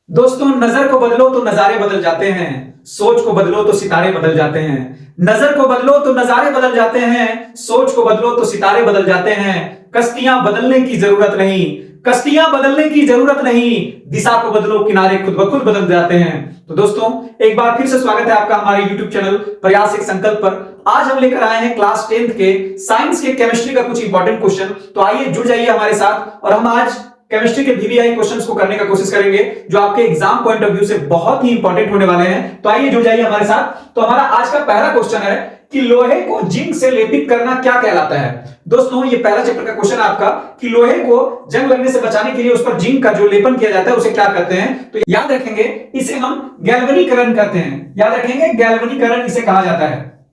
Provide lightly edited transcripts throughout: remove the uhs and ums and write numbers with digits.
दोस्तों, नजर को बदलो तो नजारे बदल जाते हैं। सोच को बदलो तो सितारे बदल जाते हैं। नजर को बदलो तो नजारे बदल जाते हैं। सोच को बदलो तो सितारे बदल जाते हैं। कश्तियां बदलने की जरूरत नहीं। कश्तियां बदलने की जरूरत नहीं। दिशा को बदलो, किनारे खुद ब खुद बदल जाते हैं। तो दोस्तों, एक बार फिर से स्वागत है आपका हमारे YouTube चैनल प्रयास एक संकल्प पर। आज हम लेकर आए हैं क्लास 10th के साइंस के केमिस्ट्री का कुछ इंपॉर्टेंट क्वेश्चन। तो आइए जुड़ जाइए हमारे साथ और हम आज केमिस्ट्री के VVI क्वेश्चंस को करने का कोशिश करेंगे जो आपके एग्जाम पॉइंट ऑफ व्यू से बहुत ही इंपॉर्टेंट होने वाले हैं। तो आइए जुड़ जाइए हमारे साथ। तो हमारा आज का पहला क्वेश्चन है कि लोहे को जिंक से लेपित करना क्या कहलाता है। दोस्तों, ये पहला चैप्टर का क्वेश्चन है आपका कि लोहे को जंग लगने से बचाने के लिए उस पर जिंक का जो लेपन किया जाता है उसे क्या कहते हैं। तो याद रखेंगे, इसे हम गैल्वनीकरण कहते हैं। याद रखेंगे, गैल्वनीकरण इसे कहा जाता है।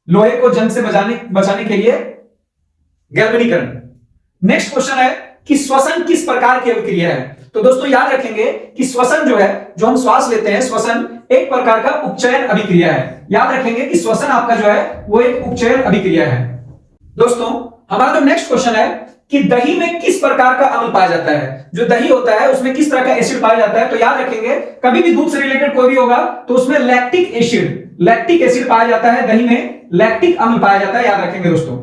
लोहे को जंग से बचाने के लिए गैल्वनीकरण। नेक्स्ट क्वेश्चन है कि श्वसन किस प्रकार की अभिक्रिया है। तो दोस्तों याद रखेंगे कि श्वसन जो है, जो हम श्वास लेते हैं, श्वसन एक प्रकार का उपचयन अभिक्रिया है। याद रखेंगे कि श्वसन आपका जो है वो एक उपचयन अभिक्रिया है। दोस्तों, हमारा जो नेक्स्ट क्वेश्चन है कि दही में किस प्रकार का अम्ल पाया जाता है। जो दही होता है उसमें किस तरह का एसिड पाया जाता है। तो याद रखेंगे, कभी भी दूध से रिलेटेड कोई भी होगा तो उसमें लैक्टिक एसिड पाया जाता है। दही में लैक्टिक अम्ल पाया जाता है। याद रखेंगे दोस्तों।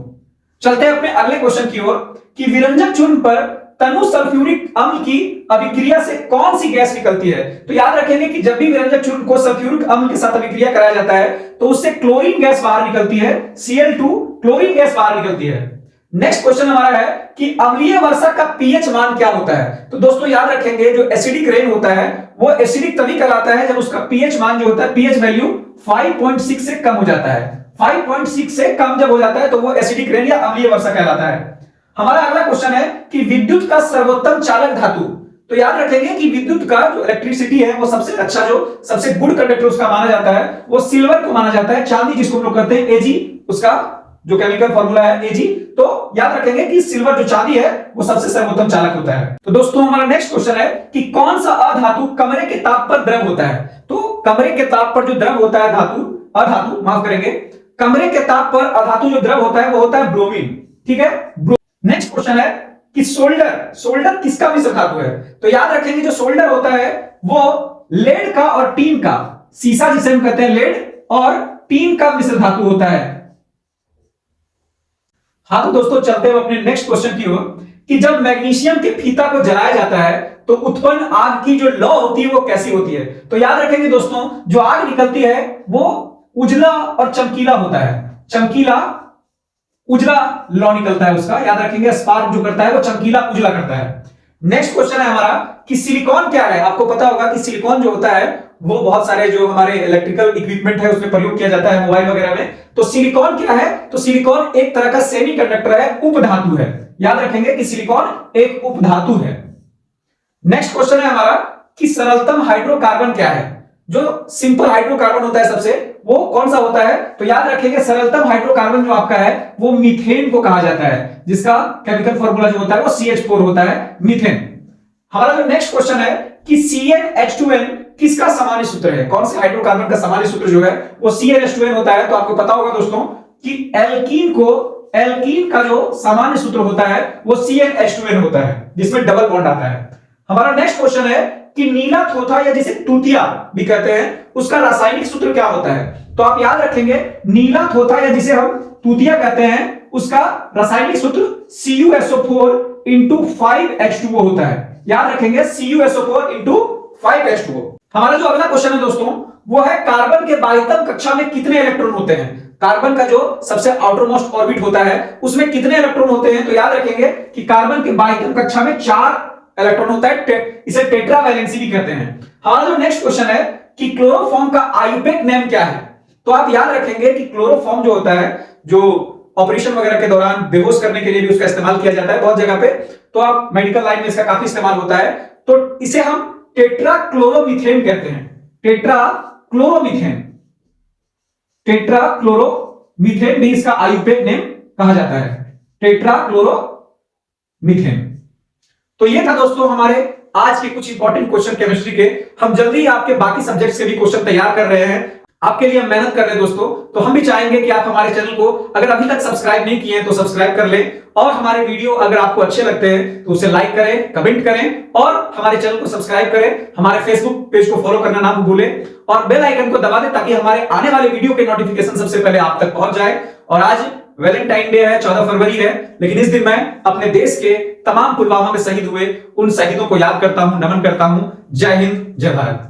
चलते हैं अपने अगले क्वेश्चन की ओर कि विरंजक चूर्ण पर तनु सल्फ्यूरिक अम्ल की अभिक्रिया से कौन सी गैस निकलती है। तो याद रखेंगे कि जब भी विरंजक चूर्ण को सल्फ्यूरिक अम्ल के साथ अभिक्रिया कराया जाता है तो उससे क्लोरीन गैस बाहर निकलती है। Cl2 क्लोरीन गैस बाहर निकलती है। नेक्स्ट क्वेश्चन हमारा है कि अम्लीय वर्षा का पीएच मान क्या होता है। तो दोस्तों याद रखेंगे, जो एसिडिक रेन होता है वो एसिडिक तभी कहलाता है जब उसका पीएच मान जो होता है, पीएच वैल्यू 5.6 से कम हो जाता है। 5.6 से कम जब हो जाता है तो वो एसिडिक रेन या अम्लीय वर्षा कहलाता है। हमारा अगला क्वेश्चन है कि विद्युत का सर्वोत्तम चालक धातु। तो याद रखेंगे कि विद्युत का जो इलेक्ट्रिसिटी है वो सबसे अच्छा, जो सबसे गुड कंडक्टर उसका माना जाता है वो सिल्वर को माना जाता है। चांदी जिसको हम लोग कहते हैं Ag, उसका जो केमिकल फॉर्मूला है Ag। तो याद रखेंगे कि सिल्वर जो चांदी है वो सबसे सर्वोत्तम चालक होता है। तो दोस्तों, हमारा नेक्स्ट क्वेश्चन है कि कौन सा अधातु कमरे के ताप पर द्रव होता है। तो कमरे के ताप पर जो द्रव होता है अधातु माफ करेंगे, कमरे के ताप पर अधातु जो द्रव होता है वो होता है ब्रोमीन। ठीक है। नेक्स्ट क्वेश्चन है कि सोल्डर किसका मिश्र धातु है। तो याद रखेंगे, जो सोल्डर होता है वो लेड का और टीन का, सीसा जिसे हम कहते हैं लेड और टीन का मिश्र धातु होता है। हाँ, तो दोस्तों चलते हैं अपने नेक्स्ट क्वेश्चन की ओर कि जब मैग्नीशियम के फीता को जलाया जाता है तो उत्पन्न आग की जो लौ होती है वो कैसी होती है। तो याद रखेंगे दोस्तों, जो आग निकलती है वो उजला और चमकीला होता है। उजला लौ निकलता है उसका। याद रखेंगे, स्पार्क जो करता है वो चमकीला उजला करता है। नेक्स्ट क्वेश्चन है हमारा कि सिलिकॉन क्या है। आपको पता होगा कि सिलिकॉन जो होता है वो बहुत सारे जो हमारे इलेक्ट्रिकल इक्विपमेंट है उसमें प्रयोग किया जाता है, मोबाइल वगैरह में। तो सिलिकॉन क्या है। तो सिलिकॉन एक तरह का सेमीकंडक्टर है, उपधातु है। याद रखेंगे कि सिलिकॉन एक उपधातु है। नेक्स्ट क्वेश्चन है हमारा कि सरलतम हाइड्रोकार्बन क्या है। जो सिंपल हाइड्रोकार्बन होता है सबसे, वो कौन सा होता है। तो याद रखेंगे, सरलतम हाइड्रोकार्बन जो आपका है वो मीथेन को कहा जाता है, जिसका केमिकल फॉर्मूला जो होता है वो CH4 होता है, मीथेन। हमारा जो नेक्स्ट क्वेश्चन है कि CnH2n किसका सामान्य सूत्र है। कौन से हाइड्रोकार्बन का सामान्य सूत्र जो है वो CnH2n होता है। तो आपको पता होगा दोस्तों कि एल्कीन का जो सामान्य सूत्र होता है वो CnH2n होता है, जिसमें डबल बॉन्ड आता है। हमारा नेक्स्ट क्वेश्चन है कि नीला थोथा या जिसे तूतिया भी कहते हैं उसका रासायनिक सूत्र क्या होता है। तो आप याद रखेंगे, नीला थोथा या जिसे हम तूतिया कहते हैं उसका रासायनिक सूत्र CuSO4 5H2O होता है। याद रखेंगे, CuSO4 5H2O। हमारा जो अगला क्वेश्चन है दोस्तों वो है कार्बन के बाह्यतम कक्षा में कितने इलेक्ट्रॉन होते हैं। कार्बन का जो सबसे आउटरमोस्ट ऑर्बिट होता है उसमें कितने इलेक्ट्रॉन होते हैं। तो याद रखेंगे कि कार्बन के बाह्यतम कक्षा में 4 इलेक्ट्रॉन होता है। इसे टेट्रावैलेंसी भी कहते हैं। हमारा जो नेक्स्ट क्वेश्चन है कि क्लोरोफॉर्म का आयुपेक नेम क्या है। तो आप याद रखेंगे कि क्लोरोफॉर्म जो होता है, जो ऑपरेशन वगैरह के दौरान बेहोश करने के लिए भी उसका इस्तेमाल किया जाता है बहुत जगह पे। तो आप मेडिकल लाइन में इसका काफी इस्तेमाल होता है। तो इसे हम टेट्राक्लोरोमीथेन कहते हैं। टेट्राक्लोरोमीथेन भी इसका आयुपेक नेम कहा जाता है, टेट्राक्लोरोमीथेन। तो ये था दोस्तों हमारे आज के कुछ इंपॉर्टेंट क्वेश्चन केमिस्ट्री के। हम जल्दी आपके बाकी सब्जेक्ट्स के भी क्वेश्चन तैयार कर रहे हैं। आपके लिए हम मेहनत कर रहे हैं दोस्तों, तो हम भी चाहेंगे कि आप हमारे चैनल को अगर अभी तक सब्सक्राइब नहीं किए हैं तो सब्सक्राइब कर लें, और हमारे वीडियो अगर आपको अच्छे लगते हैं तो उसे लाइक करें, कमेंट करें और हमारे चैनल को सब्सक्राइब करें। हमारे फेसबुक पेज को फॉलो करना ना भूलें और बेल आइकन को दबा दें ताकि हमारे आने वाले वीडियो के नोटिफिकेशन सबसे पहले आप तक पहुंच जाए। और आज वैलेंटाइन डे है, 14 फरवरी है, लेकिन इस दिन मैं अपने देश के तमाम पुलवामा में शहीद हुए उन शहीदों को याद करता हूं, नमन करता हूं। जय हिंद, जय भारत।